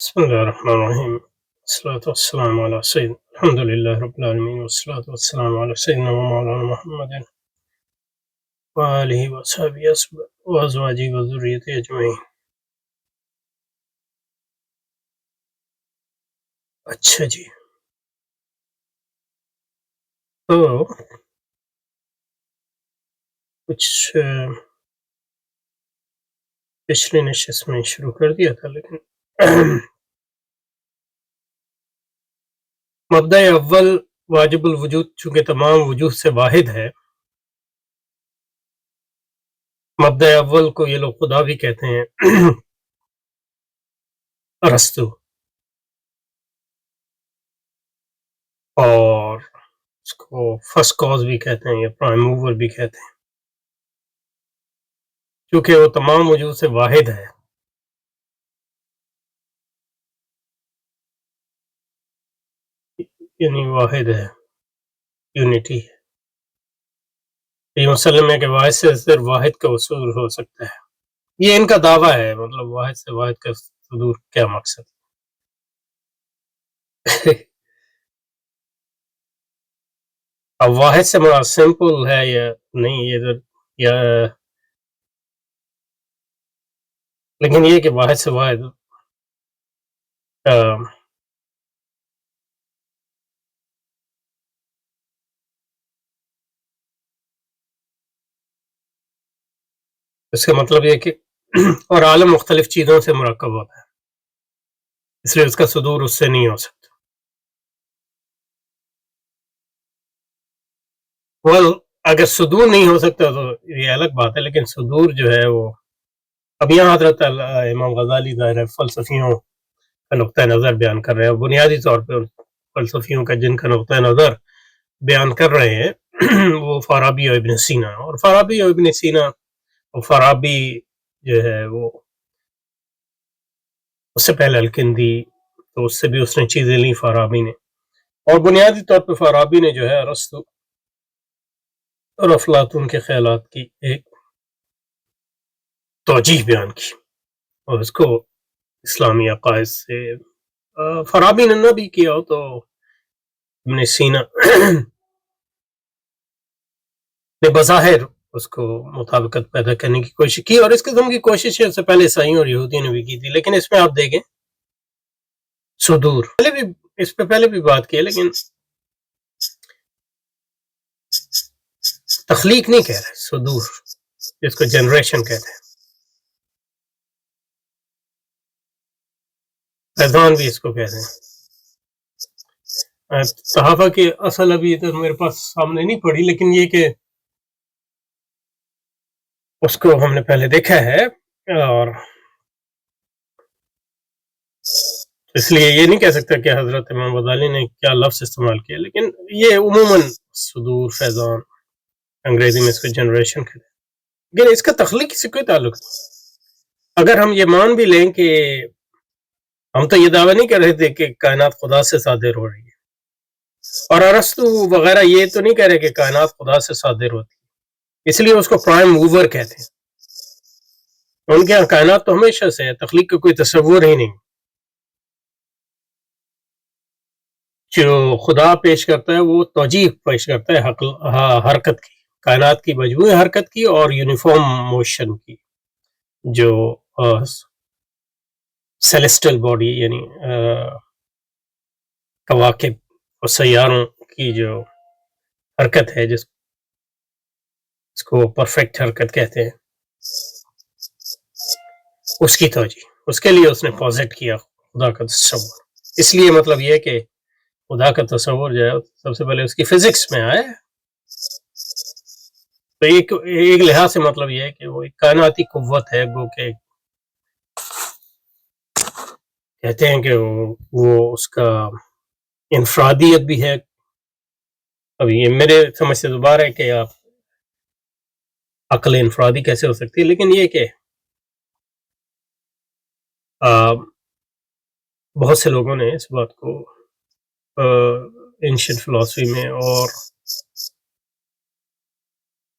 بسم الله الرحمن الرحيم. الصلاة والسلام على سيدنا الحمد لله رب العالمين، والصلاة والسلام على سيدنا ومولانا محمد وآله وصحبه وأزواجه وذريته أجمعين. اچھا جی، تو کچھ پچھلے نشست میں شروع کر دیا تھا، لیکن مبدأ اول واجب الوجود چونکہ تمام وجود سے واحد ہے. مبدأ اول کو یہ لوگ خدا بھی کہتے ہیں، ارسطو، اور اس کو فرسٹ کاز بھی کہتے ہیں یا پرائم موور بھی کہتے ہیں، کیونکہ وہ تمام وجود سے واحد ہے. یعنی واحد ہے، یونٹی ہے. یہ مسلم ہے کہ واحد سے صرف واحد کا وصول ہو سکتا ہے. یہ ان کا دعویٰ ہے، مطلب واحد سے واحد کا صدور کیا مقصد اب واحد سے مراد سمپل ہے یا نہیں، یا لیکن یہ کہ واحد سے واحد اس کا مطلب یہ کہ اور عالم مختلف چیزوں سے مرکب ہوتا ہے، اس لیے اس کا صدور اس سے نہیں ہو سکتا. اگر صدور نہیں ہو سکتا تو یہ الگ بات ہے، لیکن صدور جو ہے وہ اب یہاں حضرت امام غزالی ظاہر فلسفیوں کا نقطۂ نظر بیان کر رہے ہیں، بنیادی طور پہ فلسفیوں کا جن کا نقطۂ نظر بیان کر رہے ہیں وہ فارابی اور ابن سینا. اور فارابی اور ابن سینا، اور فارابی جو ہے وہ اس سے پہلے الکندی، تو اس سے بھی اس نے چیزیں لی فارابی نے. اور بنیادی طور پہ فارابی نے جو ہے ارسطو اور افلاطون کے خیالات کی ایک توجیہ بیان کی، اور اس کو اسلامی عقائد سے فارابی نے نہ بھی کیا ہو تو ابن سینا نے بظاہر اس کو مطابقت پیدا کرنے کی کوشش کی، اور اس قسم کی کوشش اس سے پہلے عیسائیوں اور یہودیوں نے بھی کی تھی. لیکن اس میں آپ دیکھیں صدور اس پہ پہلے بھی بات کی ہے، لیکن تخلیق نہیں کہہ رہے، صدور جس کو جنریشن کہتے ہیں، فیضان بھی اس کو کہتے ہیں. صحافہ کی اصل ابھی تو میرے پاس سامنے نہیں پڑی، لیکن یہ کہ اس کو ہم نے پہلے دیکھا ہے، اور اس لیے یہ نہیں کہہ سکتا کہ حضرت امام غزالی نے کیا لفظ استعمال کیا، لیکن یہ عموماً صدور، فیضان، انگریزی میں اس کو جنریشن کہتے ہیں. لیکن اس کا تخلیق سے کوئی تعلق نہیں. اگر ہم یہ مان بھی لیں کہ ہم تو یہ دعویٰ نہیں کر رہے تھے کہ کائنات خدا سے صادر ہو رہی ہے، اور ارسطو وغیرہ یہ تو نہیں کہہ رہے کہ کائنات خدا سے صادر ہوتی ہے، اس لیے اس کو پرائم موور کہتے ہیں. ان کے یہاں کائنات تو ہمیشہ سے ہے، تخلیق کا کوئی تصور ہی نہیں. جو خدا پیش کرتا ہے وہ توجیہ پیش کرتا ہے حرکت کی، کائنات کی مجموعی حرکت کی اور یونیفارم موشن کی، جو سیلیسٹل باڈی یعنی کواکب اور سیاروں کی جو حرکت ہے، جس کو پرفیکٹ حرکت کہتے ہیں، اس کی توجیہ، اس کے لیے اس نے پوزٹ کیا خدا کا تصور. اس لیے مطلب یہ کہ خدا کا تصور جو ہے سب سے پہلے اس کی فزکس میں آئے. تو ایک لحاظ سے مطلب یہ ہے کہ وہ ایک کائناتی قوت ہے، وہ کہ کہتے ہیں کہ وہ اس کا انفرادیت بھی ہے. اب یہ میرے سمجھ سے دوبارہ ہے کہ آپ عقل انفرادی کیسے ہو سکتی ہے، لیکن یہ کہ بہت سے لوگوں نے اس بات کو اینشنٹ فلسفی میں اور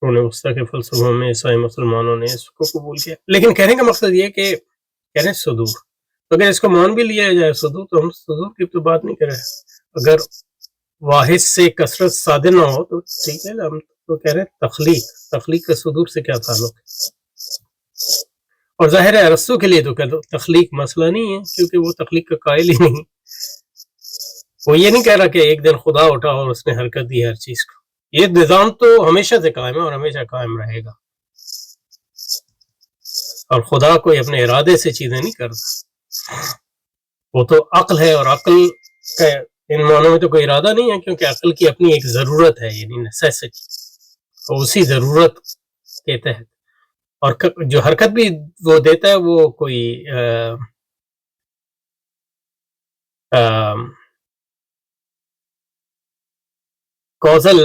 قرون وسطیٰ کے فلسفوں میں عیسائی مسلمانوں نے اس کو قبول کیا. لیکن کہنے کا مقصد یہ کہ کہنے صدور اگر اس کو مان بھی لیا جائے صدور، تو ہم صدور کی تو بات نہیں کر رہے. اگر واحد سے کثرت صادر نہ ہو تو ٹھیک ہے، ہم تو کہہ رہے ہیں تخلیق کا صدور سے کیا تعلق ہے. اور ظاہر ہے ارسطو کے لیے تو تخلیق مسئلہ نہیں ہے، کیونکہ وہ تخلیق کا قائل ہی نہیں. وہ یہ نہیں کہہ رہا کہ ایک دن خدا اٹھا اور اس نے حرکت دی ہر چیز کو. یہ نظام تو ہمیشہ سے قائم ہے اور ہمیشہ قائم رہے گا، اور خدا کوئی اپنے ارادے سے چیزیں نہیں کرتا. وہ تو عقل ہے، اور عقل کا ان معنوں میں تو کوئی ارادہ نہیں ہے، کیونکہ عقل کی اپنی ایک ضرورت ہے، یعنی نیسیسٹی. تو اسی ضرورت کے تحت، اور جو حرکت بھی وہ دیتا ہے وہ کوئی کوزل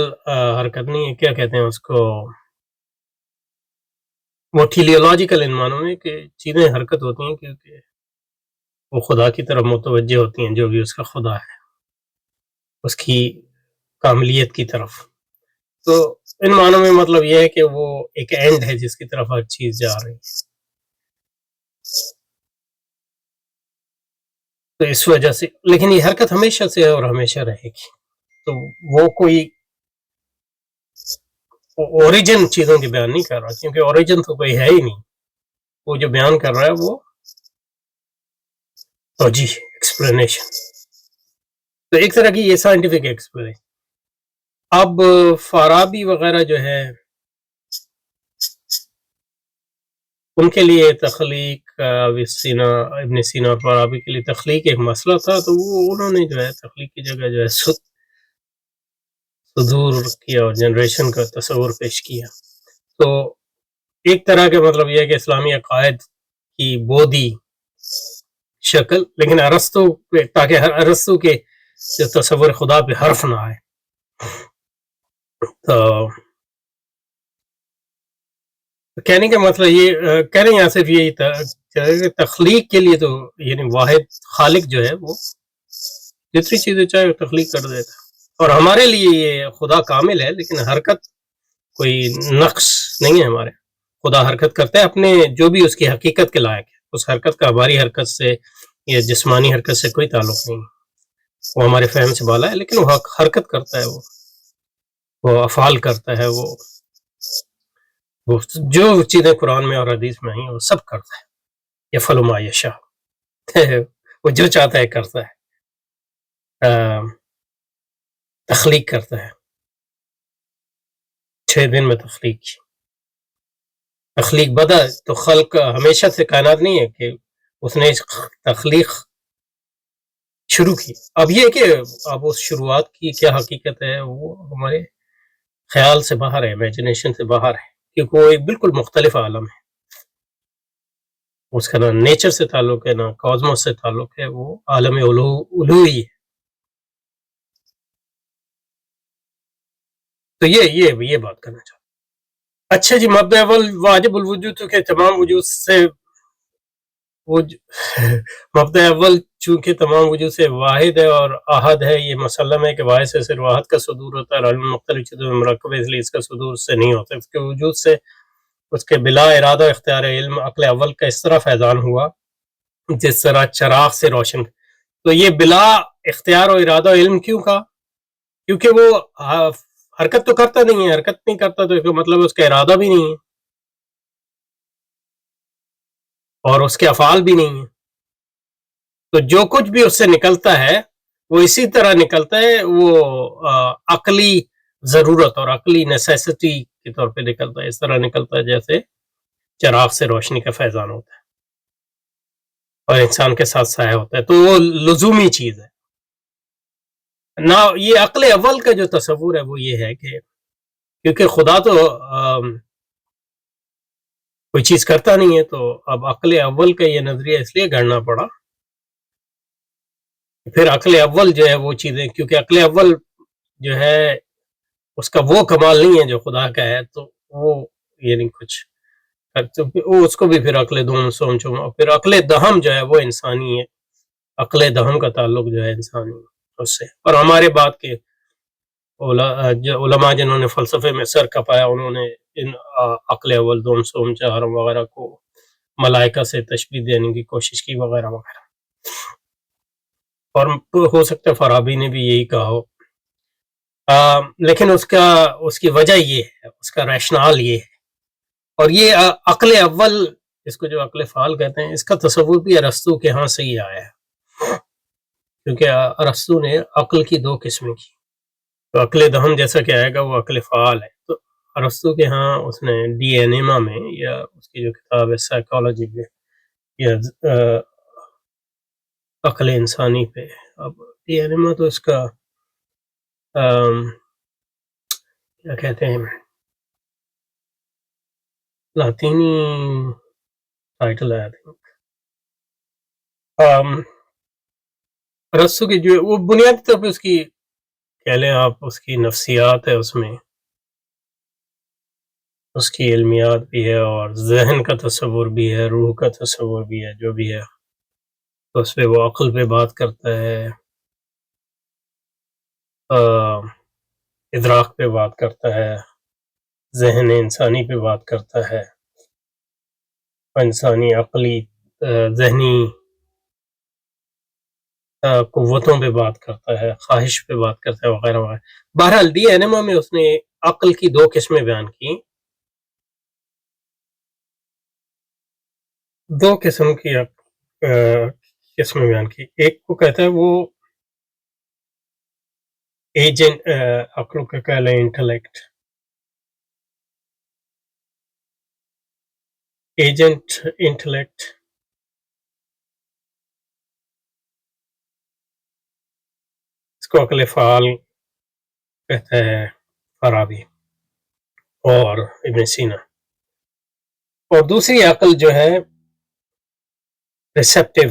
حرکت نہیں ہے، کیا کہتے ہیں اس کو، وہ ٹیلیولوجیکل ان معنوں میں کہ چیزیں حرکت ہوتی ہیں کیونکہ وہ خدا کی طرف متوجہ ہوتی ہیں، جو بھی اس کا خدا ہے اس کی کاملیت کی طرف. تو ان معنوں میں مطلب یہ ہے کہ وہ ایک اینڈ ہے جس کی طرف ہر چیز جا رہی ہے. تو اس وجہ سے، لیکن یہ حرکت ہمیشہ سے ہے اور ہمیشہ رہے گی. تو وہ کوئی اوریجن چیزوں کی بیان نہیں کر رہا، کیونکہ اوریجن تو کوئی ہے ہی نہیں. وہ جو بیان کر رہا ہے وہ توجیہ، ایکسپلینیشن. تو ایک طرح کی یہ سائنٹیفک ایکسپلینیشن. اب فارابی وغیرہ جو ہے ان کے لیے تخلیق، ابن سینا اور فارابی کے لیے تخلیق ایک مسئلہ تھا، تو وہ انہوں نے جو ہے تخلیق کی جگہ جو ہے صدور کیا اور جنریشن کا تصور پیش کیا. تو ایک طرح کے مطلب یہ ہے کہ اسلامی عقائد کی بودی شکل، لیکن ارسطو تاکہ ارسطو کے جو تصور خدا پہ حرف نہ آئے. تو کہنے کا مطلب یہ کہنے یہاں صرف یہی تخلیق کے لیے تو یعنی واحد خالق جو ہے وہ جتنی چیزیں چاہے وہ تخلیق کر دیتا. اور ہمارے لیے یہ خدا کامل ہے، لیکن حرکت کوئی نقص نہیں ہے. ہمارے خدا حرکت کرتا ہے اپنے جو بھی اس کی حقیقت کے لائق ہے. اس حرکت کا ہماری حرکت سے یا جسمانی حرکت سے کوئی تعلق نہیں. وہ ہمارے فہم سے بالا ہے، لیکن وہ حرکت کرتا ہے، وہ افعال کرتا ہے، وہ جو چیزیں قرآن میں اور حدیث میں ہیں وہ سب کرتا ہے. یفعل ما یشاء، وہ جو چاہتا ہے کرتا ہے. تخلیق کرتا ہے، 6 دن میں تخلیق کی. تخلیق بدا تو خلق ہمیشہ سے کائنات نہیں ہے کہ اس نے تخلیق شروع کی. اب یہ کہ اب اس شروعات کی کیا حقیقت ہے وہ ہمارے خیال سے باہر ہے، امیجنیشن سے باہر ہے، کیونکہ وہ ایک بالکل مختلف عالم ہے. اس کا نہ نیچر سے تعلق ہے نہ کازموس سے تعلق ہے، وہ عالم الوہی ہے. تو یہ بات کرنا چاہتا. اچھا جی، مبدأ اول واجب الوجود کے تمام وجود سے مبدأ اول چونکہ تمام وجود سے واحد ہے اور احد ہے، یہ مسلم ہے کہ واحد سے صرف واحد کا صدور ہوتا ہے، اور علم مختلف چیزوں میں مرکب ہے، اس لیے اس کا صدور اس سے نہیں ہوتا. اس کے وجود سے اس کے بلا ارادہ اختیار علم عقل اول کا اس طرح فیضان ہوا جس طرح چراغ سے روشن. تو یہ بلا اختیار و ارادہ علم کیوں کہا؟ کیونکہ وہ حرکت تو کرتا نہیں ہے. حرکت نہیں کرتا تو مطلب اس کا ارادہ بھی نہیں ہے اور اس کے افعال بھی نہیں ہیں. تو جو کچھ بھی اس سے نکلتا ہے وہ اسی طرح نکلتا ہے، وہ عقلی ضرورت اور عقلی نیسیسٹی کے طور پہ نکلتا ہے. اس طرح نکلتا ہے جیسے چراغ سے روشنی کا فیضان ہوتا ہے اور انسان کے ساتھ سایہ ہوتا ہے. تو وہ لزومی چیز ہے. نہ یہ عقل اول کا جو تصور ہے وہ یہ ہے کہ کیونکہ خدا تو کوئی چیز کرتا نہیں ہے، تو اب عقل اول کا یہ نظریہ اس لیے گھڑنا پڑا. پھر عقل اول جو ہے وہ چیزیں، کیونکہ عقل اول جو ہے اس کا وہ کمال نہیں ہے جو خدا کا ہے، تو وہ یعنی کچھ اس کو بھی پھر عقل دوم سوچوں. اور پھر عقل دہم جو ہے وہ انسانی ہے. عقل دہم کا تعلق جو ہے انسانی اس سے. اور ہمارے بعد کے علماء جنہوں نے فلسفے میں سر کپایا، انہوں نے ان عقل اول دوم سوم چہارم وغیرہ کو ملائکہ سے تشبیہ دینے کی کوشش کی وغیرہ وغیرہ. اور ہو سکتا ہے فارابی نے بھی یہی کہا ہو، لیکن اس کی وجہ یہ ہے، اس کا ریشنال یہ ہے، اور یہ عقل اول، اس کو جو عقل فعال کہتے ہیں، اس کا تصور بھی ارسطو کے ہاں سے ہی آیا ہے، کیونکہ ارسطو نے عقل کی دو قسمیں کی، تو عقل دہن جیسا کہ آئے گا وہ عقل فعال ہے، تو ارسطو کے ہاں اس نے ڈی اینیما میں، یا اس کی جو کتاب ہے سائیکالوجی میں، یا عقل انسانی پہ، اب ڈی اینیما تو اس کا کیا کہتے ہیں، لاطینی ٹائٹل ہے ارسطو کی، جو وہ بنیادی طور پہ اس کی کہہ لیں آپ، اس کی نفسیات ہے، اس میں اس کی علمیات بھی ہے، اور ذہن کا تصور بھی ہے، روح کا تصور بھی ہے، جو بھی ہے، تو اس پہ وہ عقل پہ بات کرتا ہے، ادراک پہ بات کرتا ہے، ذہن انسانی پہ بات کرتا ہے، انسانی عقلی ذہنی قوتوں پہ بات کرتا ہے، خواہش پہ بات کرتا ہے، وغیرہ وغیرہ۔ بہرحال ڈی اینیما میں اس نے عقل کی دو قسمیں بیان کی، دو قسم کی قسمیں بیان کی، ایک کو کہتا ہے وہ ایجنٹ، عقل کا کہہ لیں انٹلیکٹ، ایجنٹ انٹلیکٹ، اس کو عقل فعال کہتا ہے فارابی اور ابن سینا، اور دوسری عقل جو ہے ریسپٹیو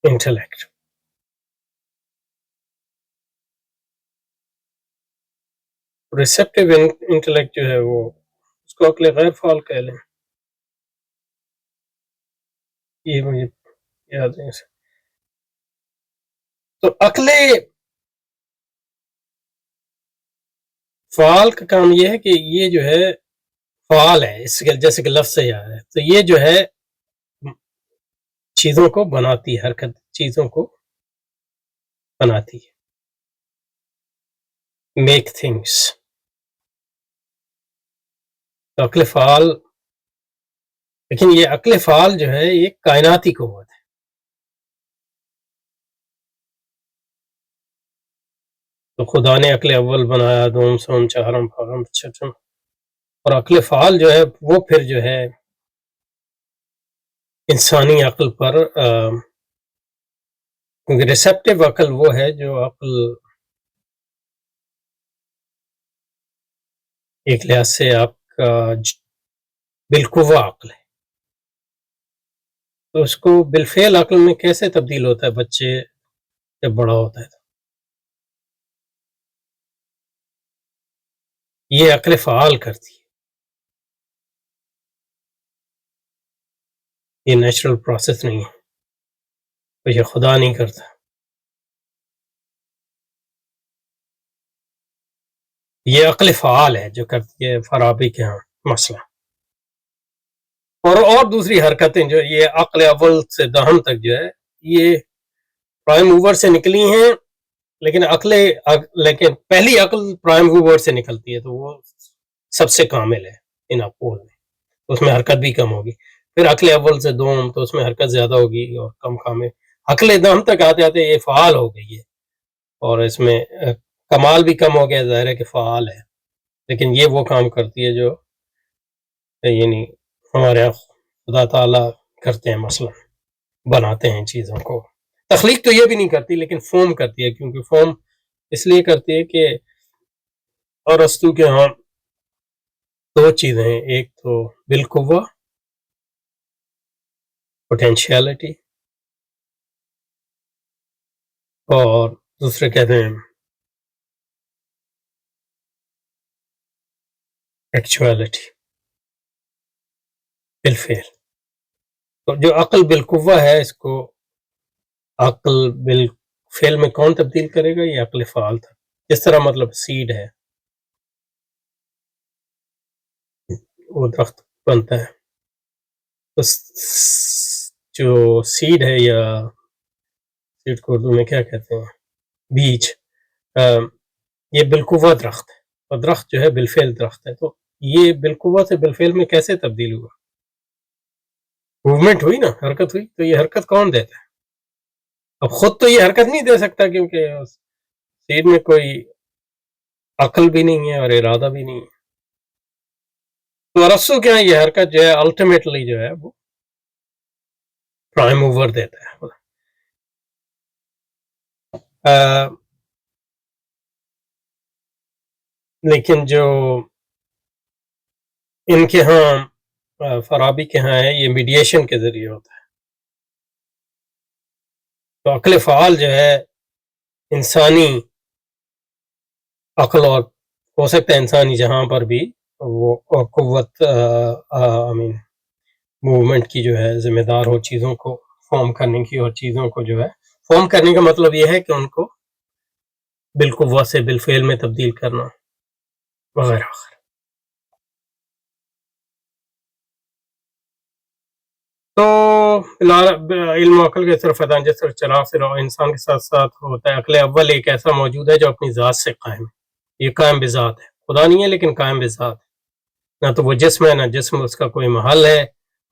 انٹلیکٹ، ریسپٹیو انٹلیکٹ جو ہے وہ اس کو عقل غیر فعال کہہ لیں، یہ مجھے یاد ہے۔ تو عقل فعال کا کام یہ ہے کہ یہ جو ہے فعال ہے، اس کے جیسے کہ لفظ سے آیا ہے، تو یہ جو ہے چیزوں کو بناتی ہے، حرکت چیزوں کو بناتی ہے، میک تھنگس، تو عقل فعال، لیکن یہ عقل فعال جو ہے یہ کائناتی قوت ہے، تو خدا نے عقل اول بنایا، دوم سوم چہارم پھارم چھٹم، اور عقل فعال جو ہے وہ پھر جو ہے انسانی عقل پر، کیونکہ ریسپٹیو عقل وہ ہے جو عقل ایک لحاظ سے آپ کا بالقوہ عقل ہے، تو اس کو بالفعل عقل میں کیسے تبدیل ہوتا ہے بچے جب بڑا ہوتا ہے، یہ عقل فعال کرتی ہے، یہ نیچرل پروسیس نہیں ہے، تو یہ خدا نہیں کرتا، یہ عقل فعال ہے جو کرتی ہے فارابی کے ہاں مسئلہ، اور دوسری حرکتیں جو یہ عقل اول سے دہم تک جو ہے یہ پرائم موور سے نکلی ہیں، لیکن پہلی عقل پرائم موور سے نکلتی ہے، تو وہ سب سے کامل ہے ان عقول میں، اس میں حرکت بھی کم ہوگی، پھر عقل اول سے دوم تو اس میں حرکت زیادہ ہوگی اور کم کامل، عقل دہم تک آتے آتے یہ فعال ہو گئی ہے، اور اس میں کمال بھی کم ہو گیا، ظاہر ہے کہ فعال ہے، لیکن یہ وہ کام کرتی ہے جو یعنی ہمارے خدا تعالیٰ کرتے ہیں، مثلا بناتے ہیں چیزوں کو، تخلیق تو یہ بھی نہیں کرتی لیکن فارم کرتی ہے، کیونکہ فارم اس لیے کرتی ہے کہ ارسطو کے ہاں دو چیزیں ہیں، ایک تو بالقوہ پوٹینشیلٹی، اور دوسرے کہتے ہیں ایکچویلٹی، بالفعل، تو جو عقل بالقوہ ہے اس کو عقل بالفعل میں کون تبدیل کرے گا؟ یہ عقل فعال تھا، جس طرح مطلب سیڈ ہے، وہ درخت بنتا ہے، تو جو سیڈ ہے یا سیڈ کو اردو میں کیا کہتے ہیں، بیج، یہ بالقوہ درخت ہے، اور درخت جو ہے بالفعل درخت ہے. تو یہ بالقوہ سے بالفعل میں کیسے تبدیل ہوا؟ موومنٹ ہوئی نا، حرکت ہوئی. تو یہ حرکت کون دیتا ہے؟ اب خود تو یہ حرکت نہیں دے سکتا، کیونکہ سیڈ میں کوئی عقل بھی نہیں ہے اور ارادہ بھی نہیں ہے. تو ارسطو کے یہاں یہ حرکت جو ہے الٹیمیٹلی جو ہے وہ پرائم موور دیتا ہے. لیکن جو ان کے ہاں فارابی کے ہاں ہے، یہ میڈیشن کے ذریعے ہوتا ہے. تو عقل فعال جو ہے انسانی عقل، اور ہو سکتا ہے انسانی جہاں پر بھی وہ قوت موومنٹ کی جو ہے ذمہ دار ہو، چیزوں کو فارم کرنے کی، اور چیزوں کو جو ہے فارم کرنے کا مطلب یہ ہے کہ ان کو بالقوہ سے بالفعل میں تبدیل کرنا وغیرہ. تو علم و عقل کے صرف فیضان جس طرح چراغ سے انسان کے ساتھ ساتھ ہوتا ہے. عقل اول ایک ایسا موجود ہے جو اپنی ذات سے قائم ہے. یہ قائم بذات ہے، خدا نہیں ہے لیکن قائم بذات ہے. نہ تو وہ جسم ہے، نہ جسم اس کا کوئی محل ہے.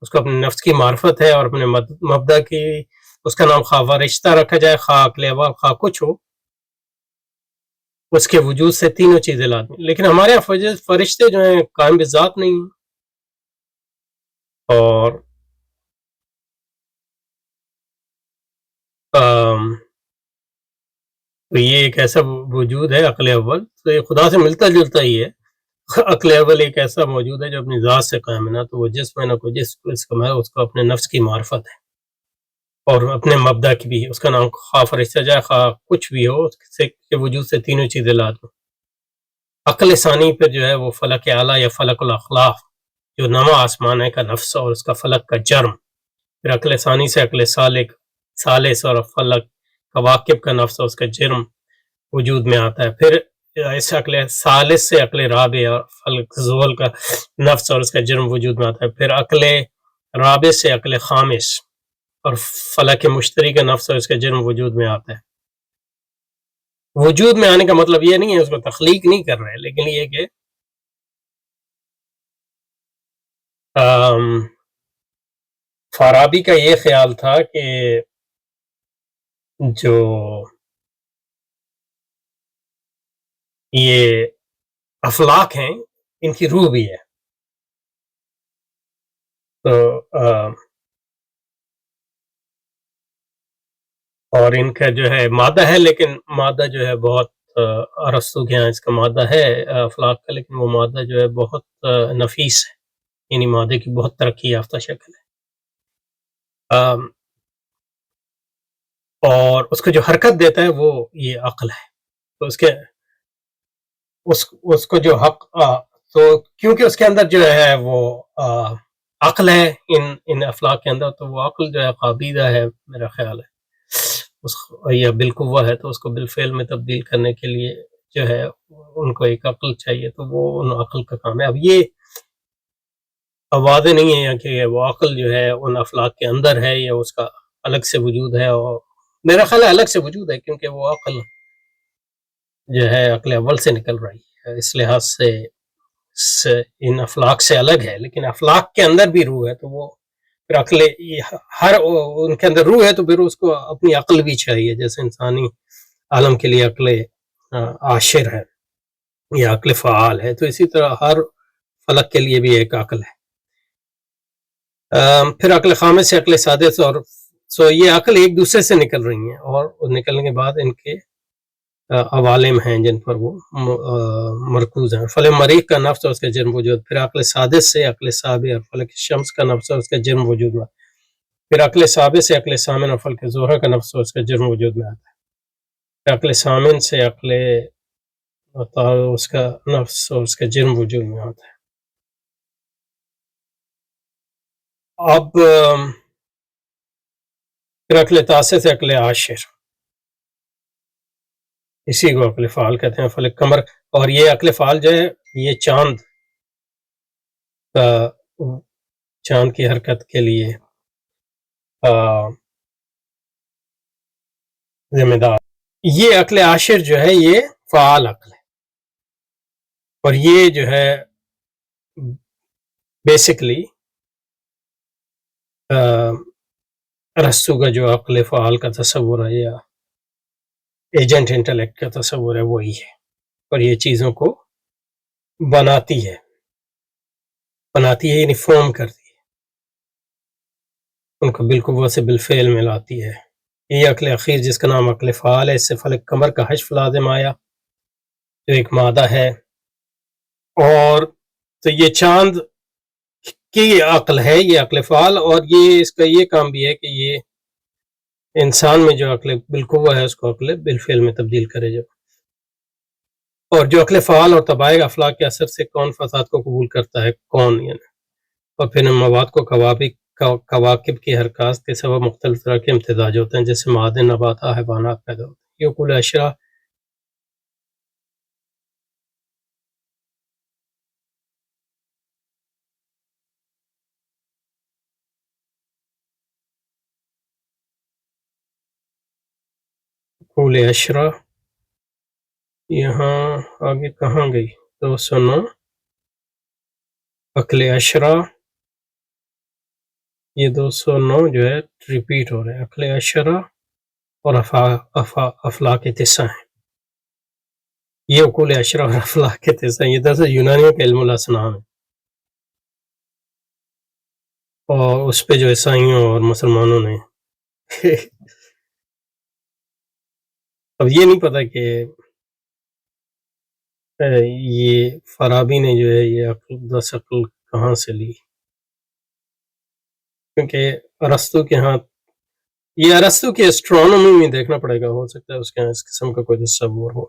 اس کو اپنے نفس کی معرفت ہے، اور اپنے مبدا کی، اس کا نام خواہ رشتہ رکھا جائے، خواہ عقل اول، خواہ کچھ ہو، اس کے وجود سے تینوں چیزیں لازمی. لیکن ہمارے یہاں فرشتے جو ہیں قائم بذات نہیں ہیں. اور تو یہ ایک ایسا وجود ہے عقل اول، تو یہ خدا سے ملتا جلتا ہی ہے. عقل اول ایک ایسا موجود ہے جو اپنی ذات سے قائم ہے، نہ تو وہ جسم ہے، نہ کوئی جسم اس کو اپنے نفس کی معرفت ہے، اور اپنے مبدا کی بھی. اس کا نام خواہ فرشتہ جائے، خواہ کچھ بھی ہو، اس کے وجود سے تینوں چیزیں لازم. عقل ثانی پہ جو ہے وہ فلک اعلیٰ یا فلک الاخلاق، جو نواں آسمان ہے کا نفس اور اس کا فلک کا جرم. پھر عقل ثانی سے عقل ثالث اور فلک کواکب کا نفس اور اس کا جرم وجود میں آتا ہے. پھر اس عقل ثالث سے عقل رابع اور فلک زحل کا نفس اور اس کا جرم وجود میں آتا ہے. پھر عقل رابع سے عقل خامس اور فلک مشتری کا نفس اور اس کا جرم وجود میں آتا ہے. وجود میں آنے کا مطلب یہ نہیں ہے اس کو تخلیق نہیں کر رہے، لیکن یہ کہ فارابی کا یہ خیال تھا کہ جو یہ افلاک ہیں ان کی روح بھی ہے. تو اور ان کا جو ہے مادہ ہے، لیکن مادہ جو ہے بہت ارسطو کے یہاں اس کا مادہ ہے افلاک کا، لیکن وہ مادہ جو ہے بہت نفیس ہے، یعنی مادے کی بہت ترقی یافتہ شکل ہے. اور اس کو جو حرکت دیتا ہے وہ یہ عقل ہے. تو اس کو جو حق تو کیونکہ اس کے اندر جو ہے وہ عقل ہے ان افلاک کے اندر، تو وہ عقل جو ہے قابیدہ ہے میرا خیال ہے یا بالقوہ ہے. تو اس کو بالفعل میں تبدیل کرنے کے لیے جو ہے ان کو ایک عقل چاہیے، تو وہ ان عقل کا کام ہے. اب یہ واضح نہیں ہے کہ وہ عقل جو ہے ان افلاک کے اندر ہے یا اس کا الگ سے وجود ہے، اور میرا خیال ہے الگ سے وجود ہے، کیونکہ وہ عقل جو ہے عقل اول سے نکل رہی ہے، اس لحاظ سے ان افلاک سے الگ ہے. لیکن افلاک کے اندر بھی روح ہے، تو وہ پھر عقل ہر ان کے اندر روح ہے، تو پھر اس کو اپنی عقل بھی چاہیے. جیسے انسانی عالم کے لیے عقل عاشر ہے یا عقل فعال ہے، تو اسی طرح ہر فلک کے لیے بھی ایک عقل ہے. پھر عقل خامس سے عقل سادس، اور یہ عقل ایک دوسرے سے نکل رہی ہیں، اور نکلنے کے بعد ان کے عوالم ہیں جن پر وہ مرکوز ہیں. فلک مریخ کا نفس اور اس کا جرم وجود. پھر عقل سادس سے عقل سابع اور فلک شمس کا نفس اور اس کا جرم وجود میں. پھر عقل سابع سے عقل ثامن اور فلک زہرہ کا نفس اور اس کا جرم وجود میں آتا ہے. پھر عقل ثامن سے عقل اس کا نفس اور اس کا جرم وجود میں آتا ہے. اب پھر عقل تاسع سے عقل عاشر، اسی کو عقل فعال کہتے ہیں. فلک قمر، اور یہ عقل فعال جو ہے یہ چاند کا چاند کی حرکت کے لیے ذمہ دار. یہ عقل عاشر جو ہے یہ فعال عقل ہے، اور یہ جو ہے بیسکلی ارسطو کا جو عقل فعال کا تصور ہے یا ایجنٹ انٹلیکٹ کا تصور ہے وہی ہے، اور یہ چیزوں کو بناتی ہے یعنی فارم کرتی ہے، ان کو بالقوہ سے بالفعل میں لاتی ہے. یہ عقل اخیر جس کا نام عقل فعال ہے، اس سے فلک قمر کا حشف لازم آیا جو ایک مادہ ہے، اور تو یہ چاند کی عقل ہے، یہ عقل فعال، اور یہ اس کا یہ کام بھی ہے کہ یہ انسان میں جو عقل بالقوہ ہے اس کو عقل بالفعل میں تبدیل کرے. جب اور جو عقل فعال اور طبائع افلاک کے اثر سے کون فساد کو قبول کرتا ہے، کون یعنی، اور پھر ان مواد کو کواکب کی حرکات کے سبب مختلف طرح کے امتزاج ہوتے ہیں، جیسے معادن، نباتات، حیوانات پیدا ہوتے ہیں. یہ اقول اشرا اقول اشرا یہاں آگے کہاں گئی؟ 209 عقل اشرا، یہ 209 جو ہے ریپیٹ ہو رہے ہیں. عقل اشرا اور افلاک تسع ہیں. یہ عقول اشرا اور افلاک تسع یہ دراصل یونانیوں کے علم الاصنام ہے، اور اس پہ جو عیسائیوں اور مسلمانوں نے اب یہ نہیں پتا کہ یہ فارابی نے جو ہے یہ عقل کہاں سے لی، کیونکہ ارسطو کے ہاں یہ ارسطو کی اسٹرانومی میں دیکھنا پڑے گا، ہو سکتا ہے اس کے ہاں اس قسم کا کوئی تصور ہو.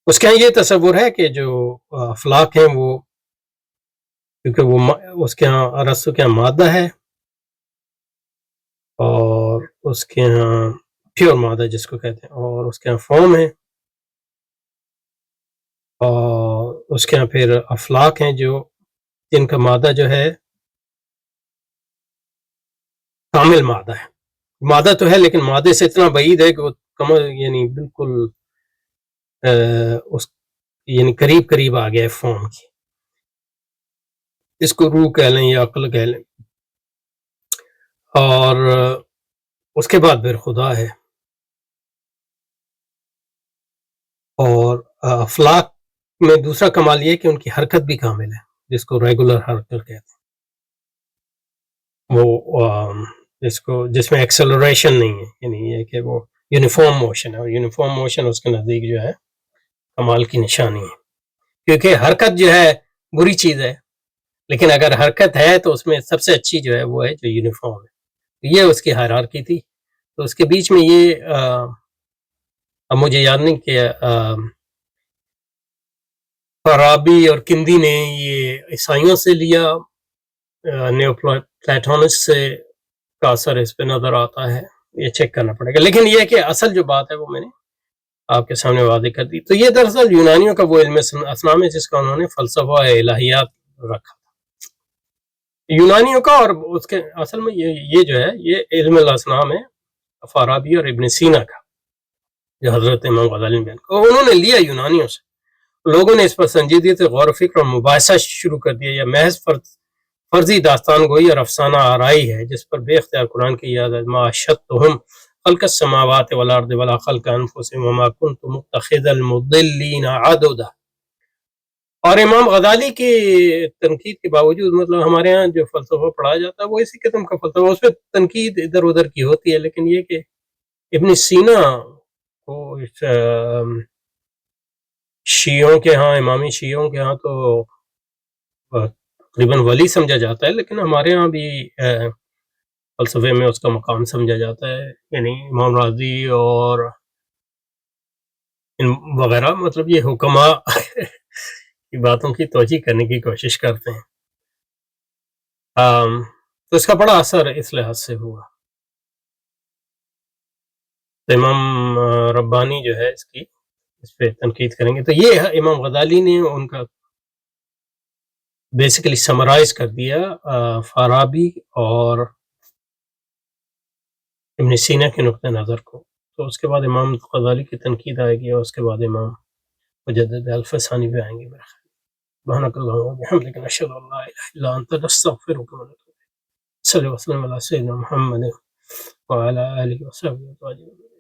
اس کے ہاں یہ تصور ہے کہ جو افلاک ہیں وہ، کیونکہ وہ اس کے ہاں ارسطو کے ہاں مادہ ہے، اور اس کے ہاں پیور مادہ جس کو کہتے ہیں، اور اس کے ہاں فارم ہے، اور اس کے ہاں پھر افلاک ہیں جو جن کا مادہ جو ہے کامل مادہ ہے. مادہ تو ہے لیکن مادے سے اتنا بعید ہے کہ وہ یعنی بالکل اس یعنی قریب آ گیا ہے فارم کی. اس کو روح کہہ لیں یا عقل کہہ لیں. اور اس کے بعد پھر خدا ہے، اور افلاک میں دوسرا کمال یہ کہ ان کی حرکت بھی کامل ہے، جس کو ریگولر حرکت کہتے ہیں، وہ جس میں ایکسلریشن نہیں ہے، یعنی یہ کہ وہ یونیفارم موشن ہے، اور یونیفارم موشن اس کے نزدیک جو ہے کمال کی نشانی ہے. کیونکہ حرکت جو ہے بری چیز ہے، لیکن اگر حرکت ہے تو اس میں سب سے اچھی جو ہے وہ ہے جو یونیفارم ہے. یہ اس کی ہائرارکی تھی. تو اس کے بیچ میں یہ اب مجھے یاد نہیں کہ فارابی اور کندی نے یہ عیسائیوں سے لیا، نیو پلیٹونس سے کا اثر اس پہ نظر آتا ہے، یہ چیک کرنا پڑے گا. لیکن یہ کہ اصل جو بات ہے وہ میں نے آپ کے سامنے واضح کر دی. تو یہ دراصل یونانیوں کا وہ علم اسلام ہے جس کا انہوں نے فلسفہ الہیات رکھا، یونانیوں کا. اور اس کے اصل میں یہ جو ہے یہ علم الاصنام ہے فارابی اور ابن سینا کا، جو حضرت امام غزالی نے بیان کیا، انہوں نے لیا یونانیوں سے. لوگوں نے اس پر سنجیدگی سے غور و فکر اور مباحثہ شروع کر دیا. یہ محض فرضی داستان گوئی اور افسانہ آرائی ہے جس پر بے اختیار قرآن کی یاد ما اشهدتهم خلق السماوات والارض ولا خلق انفسهم وما كنت متخذ المضلين عضدا. اور امام غزالی کی تنقید کے باوجود مطلب ہمارے ہاں جو فلسفہ پڑھایا جاتا ہے وہ اسی قسم کا فلسفہ، اس پہ تنقید ادھر ادھر کی ہوتی ہے. لیکن یہ کہ ابن سینا کو شیعوں کے ہاں، امامی شیعوں کے ہاں تو تقریباً ولی سمجھا جاتا ہے، لیکن ہمارے ہاں بھی فلسفے میں اس کا مقام سمجھا جاتا ہے. یعنی امام راضی اور وغیرہ مطلب یہ حکما کی باتوں کی توجیہ کرنے کی کوشش کرتے ہیں. تو اس کا بڑا اثر اس لحاظ سے ہوا. تو امام ربانی جو ہے اس پہ تنقید کریں گے. تو یہ امام غزالی نے ان کا بیسیکلی سمرائز کر دیا فارابی اور ابن سینا کے نقطہ نظر کو. تو اس کے بعد امام غزالی کی تنقید آئے گی، اور اس کے بعد امام مجدد الفسانی بھی آئیں گے میرے خیال. سبحانک اللہم و بحمدک، نشہد ان لا الہ الا انت، نستغفرک و نتوب الیک. صلی اللہ وسلم علی سیدنا محمد وعلی آلہ وصحبہ اجمعین.